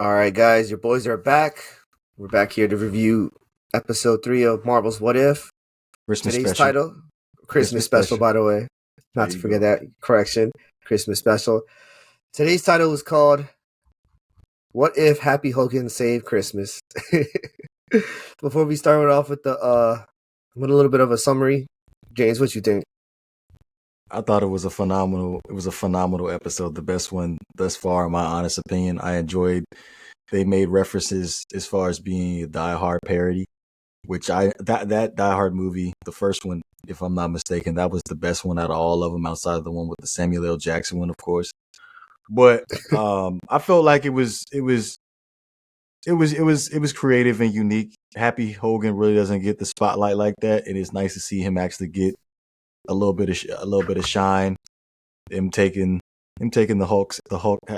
All right, guys, your boys are back. We're back here to review episode 3 of Marvel's What If. Christmas Today's special. title, Christmas special, by the way. There Not to you forget go. that correction, Christmas special. Today's title is called What If Happy Hogan Saved Christmas? Before we start off with a little bit of a summary, James, what you think? I thought it was a phenomenal episode, the best one thus far, in my honest opinion. I enjoyed. They made references as far as being a Die Hard parody, which that Die Hard movie, the first one, if I'm not mistaken, that was the best one out of all of them, outside of the one with the Samuel L. Jackson one, of course. But I felt like it was creative and unique. Happy Hogan really doesn't get the spotlight like that, and it's nice to see him actually get a little bit of shine. Him taking the Hulk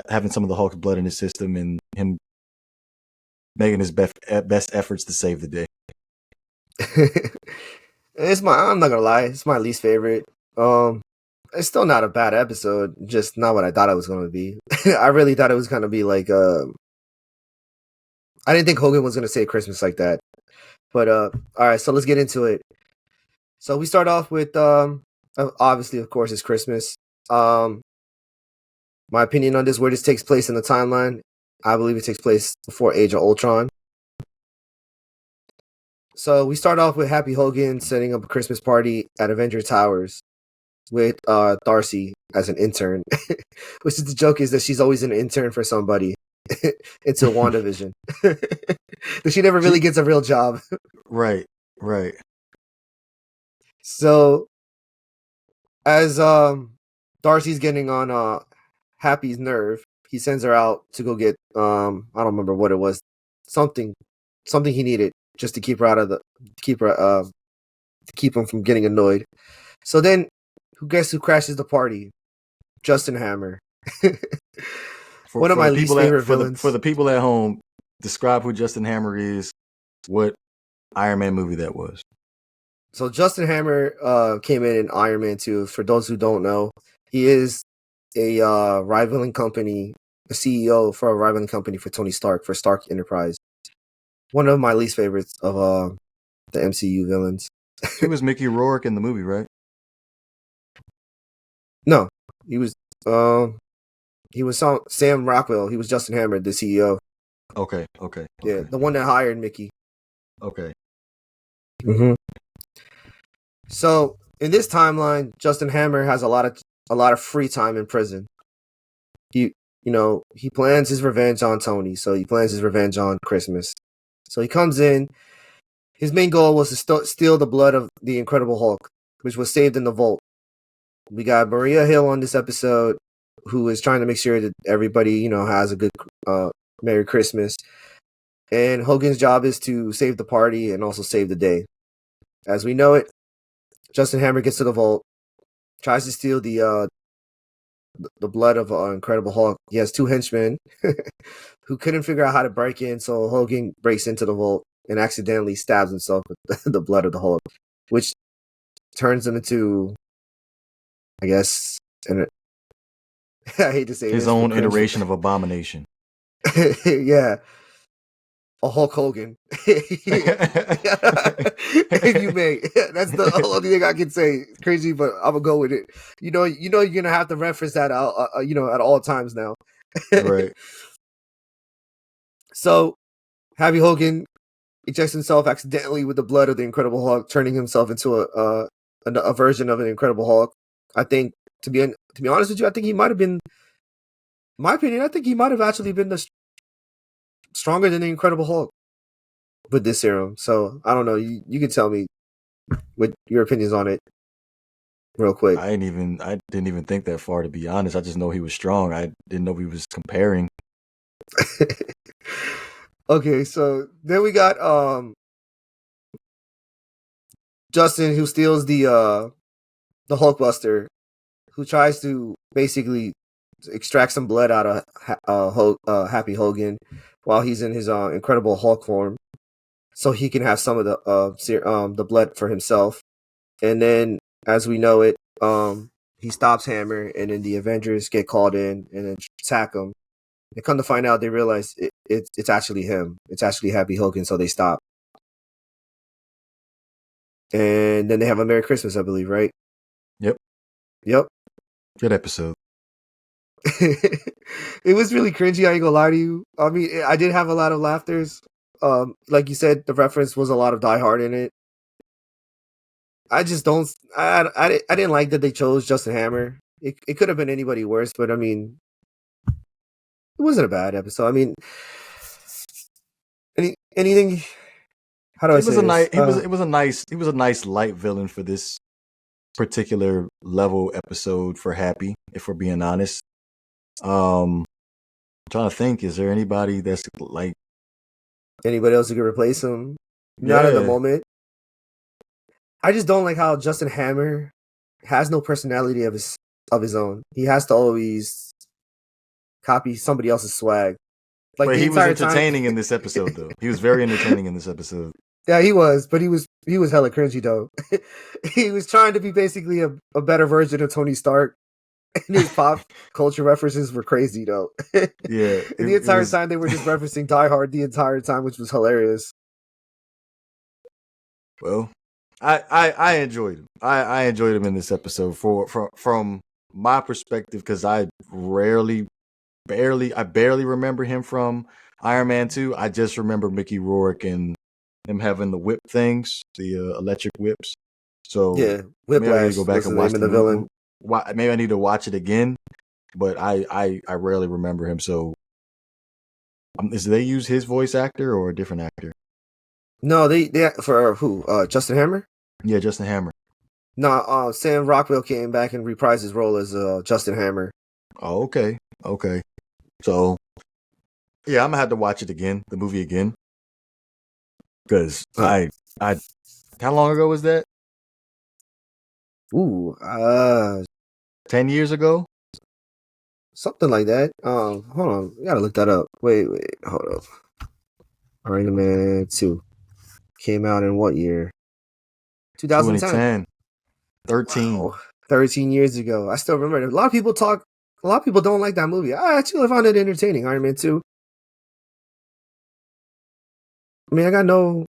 having some of the Hulk's blood in his system, and him making his best efforts to save the day. I'm not gonna lie, it's my least favorite. It's still not a bad episode, just not what I thought it was gonna be. I really thought it was gonna be like I didn't think Hogan was gonna say Christmas like that. But all right, so let's get into it. So we start off with obviously, of course, it's Christmas. My opinion on this, where this takes place in the timeline, I believe it takes place before Age of Ultron. So we start off with Happy Hogan setting up a Christmas party at Avenger Towers with Darcy as an intern, which is the joke is that she's always an intern for somebody until WandaVision. But she never really gets a real job. Right. So as Darcy's getting on Happy's nerve, he sends her out to go get I don't remember what it was, something he needed just to keep her out of the keep him from getting annoyed. So then who crashes the party? Justin Hammer. One of my least favorite villains. For the people at home, describe who Justin Hammer is, what Iron Man movie that was. So Justin Hammer came in Iron Man 2. For those who don't know, he is a rivaling company, a CEO for a rivaling company for Tony Stark, for Stark Enterprise. One of my least favorites of the MCU villains. He was Mickey Rourke in the movie, right? No, he was Sam Rockwell. He was Justin Hammer, the CEO. Okay. Yeah, the one that hired Mickey. Okay. Mm-hmm. So in this timeline, Justin Hammer has a lot of free time in prison. He plans his revenge on Tony, so he plans his revenge on Christmas. So he comes in. His main goal was to steal the blood of the Incredible Hulk, which was saved in the vault. We got Maria Hill on this episode, who is trying to make sure that everybody, has a good Merry Christmas. And Hogan's job is to save the party and also save the day. As we know it, Justin Hammer gets to the vault, tries to steal the blood of Incredible Hulk. He has two henchmen who couldn't figure out how to break in, so Hogan breaks into the vault and accidentally stabs himself with the blood of the Hulk, which turns him into, I guess, I hate to say his own iteration of Abomination. Yeah. A Hulk Hogan. If you may. That's the only thing I can say. It's crazy, but I'm gonna go with it. You're gonna have to reference that out, at all times now. Right. So, Happy Hogan injects himself accidentally with the blood of the Incredible Hulk, turning himself into a version of an Incredible Hulk. I think, to be honest with you, I think he might have been, in my opinion, I think he might have actually been stronger than the Incredible Hulk with this serum. So I don't know. You can tell me what your opinions on it, real quick. I didn't even think that far, to be honest. I just know he was strong. I didn't know he was comparing. Okay, so then we got Justin, who steals the Hulkbuster, who tries to basically extract some blood out of Happy Hogan while he's in his Incredible Hulk form, so he can have some of the blood for himself. And then, as we know it, he stops Hammer, and then the Avengers get called in and then attack him. And come to find out, they realize it's actually him. It's actually Happy Hogan, so they stop. And then they have a Merry Christmas, I believe, right? Yep. Yep. Good episode. It was really cringy, I ain't gonna lie to you. I mean, I did have a lot of laughters. Like you said, the reference was a lot of Die Hard in it. I just don't. I didn't like that they chose Justin Hammer. It could have been anybody worse, but I mean, it wasn't a bad episode. I mean, anything. How do I It was say a this? nice. He was a nice light villain for this particular level episode for Happy. If we're being honest, I'm trying to think. Is there anybody that's like Anybody else who could replace him? Not at the yeah? moment. I just don't like how Justin Hammer has no personality of his own. He has to always copy somebody else's swag. Like But the he was entire entertaining time. in this episode, though. He was very entertaining in this episode. Yeah, he was, but he was hella cringy though. He was trying to be basically a better version of Tony Stark, and his pop culture references were crazy though. Yeah, And the it entire was. time they were just referencing Die Hard the entire time, which was hilarious. Well, I enjoyed him. I enjoyed him in this episode from my perspective because I barely remember him from Iron Man 2. I just remember Mickey Rourke and him having the whip things, the electric whips. So Yeah, maybe I need to Whiplash go back was the and name watch of the the movie. villain. Maybe I need to watch it again, but I rarely remember him. So is they use his voice actor or a different actor? No, they for who? Justin Hammer? Yeah, Justin Hammer. No, Sam Rockwell came back and reprised his role as Justin Hammer. Oh, okay. Okay. So, yeah, I'm gonna have to watch it again, the movie again, because I, how long ago was that? Ooh, 10 years ago. something like that. Hold on, we gotta look that up. Wait, hold up. Iron Man 2 came out in what year? 2010. 2010, 13. Wow, 13 years ago. I still remember it. A lot of people don't like that movie. I actually found it entertaining. Iron Man 2. I mean, I got no.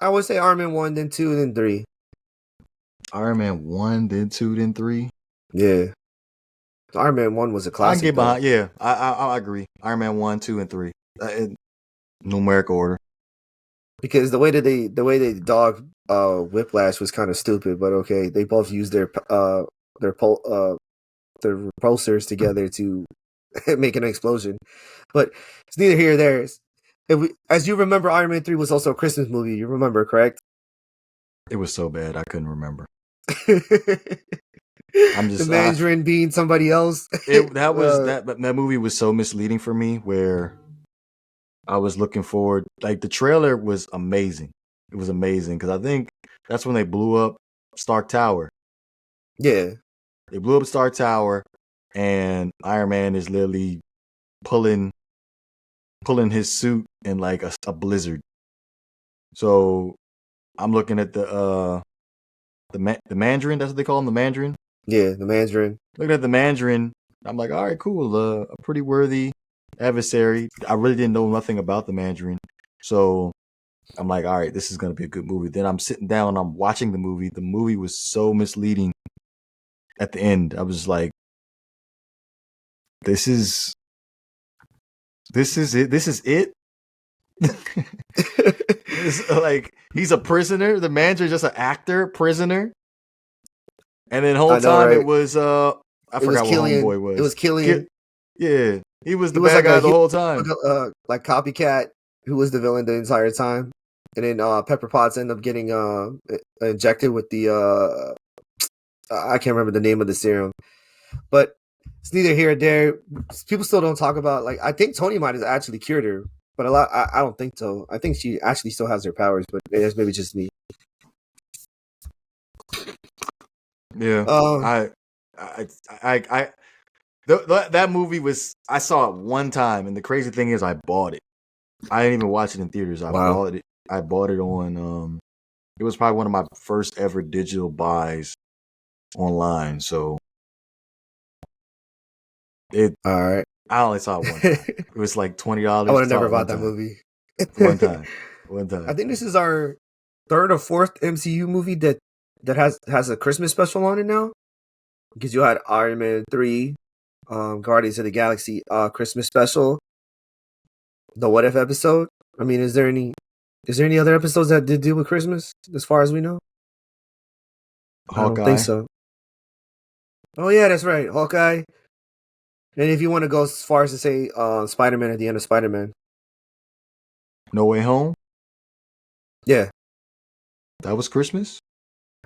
I would say Iron Man 1, then 2, then 3. Iron Man 1, then 2, then 3. Yeah. Iron Man 1 was a I can classic, get though. behind. Yeah, I agree. Iron Man 1, 2, and 3. In numeric order. Because the way they dog Whiplash was kind of stupid, but okay, they both used their repulsors together to make an explosion. But it's neither here nor there. As you remember, Iron Man 3 was also a Christmas movie. You remember, correct? It was so bad I couldn't remember. The Mandarin being somebody else. That movie was so misleading for me. Where I was looking forward, like the trailer was amazing. It was amazing because I think that's when they blew up Stark Tower. Yeah, they blew up Stark Tower, and Iron Man is literally pulling his suit in like a blizzard. So I'm looking at the Mandarin. That's what they call him, the Mandarin. Yeah, the Mandarin. Looking at the Mandarin, I'm like, all right, cool. A pretty worthy adversary. I really didn't know nothing about the Mandarin, so I'm like, all right, this is gonna be a good movie. Then I'm sitting down, I'm watching the movie. The movie was so misleading. At the end, I was like, this is it. This is it. It's like he's a prisoner. The Mandarin's just an actor, prisoner. And then the whole time right? It was I forgot what homeboy was. It was Killian. Yeah, he was the bad guy the whole time. Like copycat, who was the villain the entire time. And then Pepper Potts ended up getting injected with the I can't remember the name of the serum, but it's neither here nor there. People still don't talk about, like, I think Tony might have actually cured her, but I don't think so. I think she actually still has her powers, but it's maybe just me. Yeah, that movie was, I saw it one time, and the crazy thing is I bought it. I didn't even watch it in theaters. I bought it on it was probably one of my first ever digital buys online. So It. All right. I only saw it one time. It was like I would $20. have Saw never it one bought that time. movie. One time. One I time. think this is our third or fourth MCU movie that has a Christmas special on it now. Because you had Iron Man 3, Guardians of the Galaxy Christmas special, the What If episode. I mean, is there any other episodes that did deal with Christmas as far as we know? I don't think Hawkeye. so. Oh yeah, that's right, Hawkeye. And if you want to go as far as to say Spider-Man at the end of Spider-Man. No Way Home. Yeah, That was Christmas.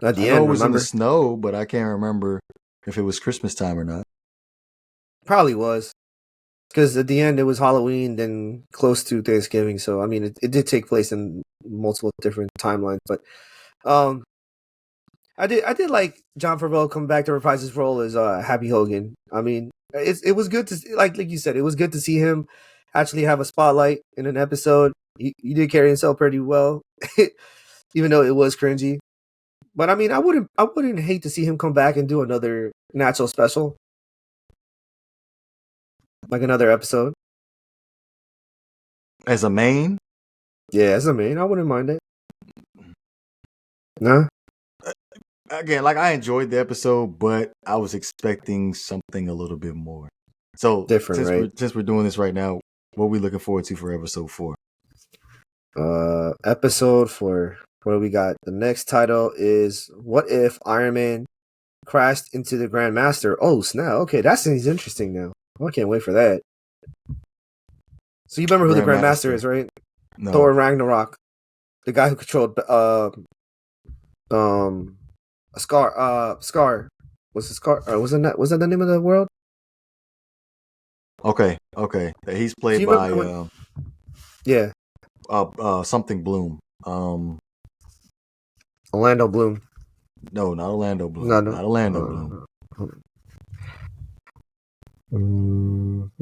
at I the know end, it was in the remember? snow, but I can't remember if it was Christmas time or not. Probably was. Because at the end it was Halloween, then close to Thanksgiving. So I mean, it did take place in multiple different timelines. But um, I did like John Favreau come back to reprise his role as Happy Hogan. I mean, it was good to like you said, it was good to see him actually have a spotlight in an episode. He did carry himself pretty well, even though it was cringy. But I mean, I wouldn't hate to see him come back and do another natural special, like another episode. As a main, Yeah, as a main, I wouldn't mind it. Nah, again, like I enjoyed the episode, but I was expecting something a little bit more. So different, right? since we're doing this right now, what are we looking forward to for episode 4? Episode for what do we got? The next title is "What If Iron Man Crashed into the Grandmaster?" Oh snap! Okay, that seems interesting now. I can't wait for that. So you remember who the Grandmaster Grandmaster. is, right? No. Thor Ragnarok, the guy who controlled Scar. Was it Scar? Was that the name of the world? Okay. He's So played you remember by when? Yeah, something Bloom. Orlando Bloom. No, not Orlando Bloom. No, Not Orlando Bloom.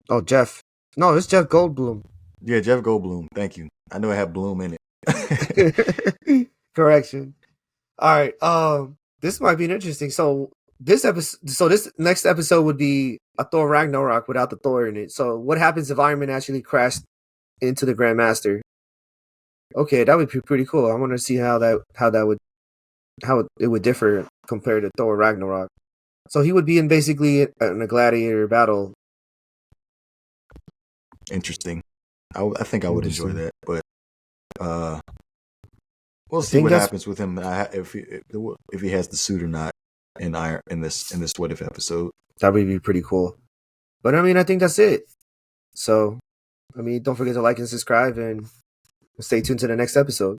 Oh, Jeff. No, it's Jeff Goldblum. Yeah, Jeff Goldblum. Thank you. I know I have Bloom in it. Correction. All right. This might be an interesting. So this next episode would be a Thor Ragnarok without the Thor in it. So what happens if Iron Man actually crashed into the Grandmaster? Okay, that would be pretty cool. I want to see how it would differ compared to Thor Ragnarok. So he would be in a gladiator battle. Interesting. I think I would enjoy that, but we'll I see think what that's happens with him if he has the suit or not in this What If episode. that would be pretty cool. But I mean, I think that's it. So, I mean, don't forget to like and subscribe and stay tuned to the next episode.